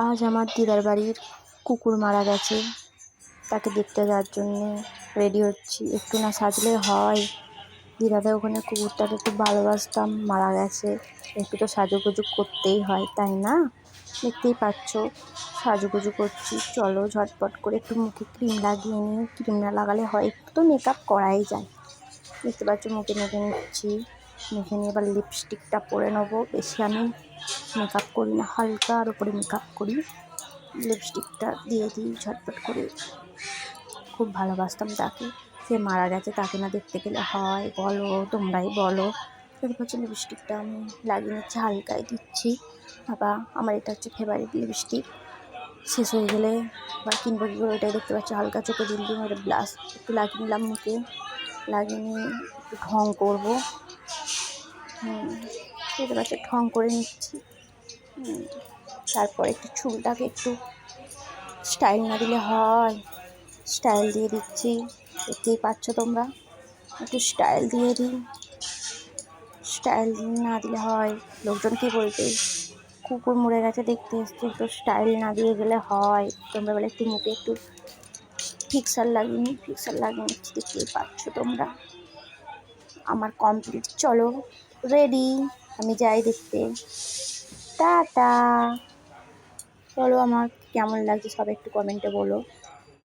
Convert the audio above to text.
আজ আমার দিদার বাড়ির কুকুর মারা গেছে, তাকে দেখতে যাওয়ার জন্যে রেডি হচ্ছি। একটু না সাজলে হয়? দিদাদের ওখানে কুকুরটাকে খুব ভালোবাসতাম, মারা গেছে, একটু তো সাজুগুজু করতেই হয়, তাই না? দেখতেই পাচ্ছ সাজুগুজু করছি। চলো ঝটপট করে একটু মুখে ক্রিম লাগিয়ে নিই। ক্রিম না লাগালে হয়? একটু তো মেকআপ করাই যায়। দেখতে পাচ্ছ মুখে মেখে নিচ্ছি। মেখে নিয়ে এবার লিপস্টিকটা পরে নেবো। বেশি আমি মেকআপ করি না, হালকার উপরে মেকআপ করি। লিপস্টিকটা দিয়ে দিই ঝটপট করে। খুব ভালোবাসতাম তাকে, সে মারা গেছে, তাকে না দেখতে গেলে হয়? বলো, তোমরাই বলো। দেখতে পাচ্ছি লিপস্টিকটা আমি লাগিয়ে নিচ্ছি, হালকায় দিচ্ছি। বাবা, আমার এটা হচ্ছে ফেভারিট লিপস্টিক। শেষ হয়ে গেলে আবার কিনবো কী করে? ওইটাই দেখতে পাচ্ছি, হালকা চোখে দিল দিন ওটা ব্লাশ একটু লাগিয়ে নিলাম মুখে। লাগিয়ে নিয়ে একটু ঢং করবো। দেখতে পাচ্ছি ঢং করে নিচ্ছি। তারপর একটু চুলটাকে একটু স্টাইল না দিলে হয়? স্টাইল দিয়ে দিচ্ছি, দেখতেই পাচ্ছ তোমরা। একটু স্টাইল দিয়ে দিই, স্টাইল না দিলে হয়? লোকজন কী বলবে? কুকুর মরে গেছে, দেখতে এসছে, একটু স্টাইল না দিয়ে গেলে হয়? তোমরা বলে একটু মুখে একটু ফিক্সার লাগিয়ে নিই, ফিক্সার লাগিয়ে নিচ্ছি, দেখতেই পাচ্ছ তোমরা। আমার কমপ্লিট, চলো রেডি, আমি যাই দেখতে। টাটা। চলো, আমার কেমন লাগছে সবাই একটু কমেন্টে বলো।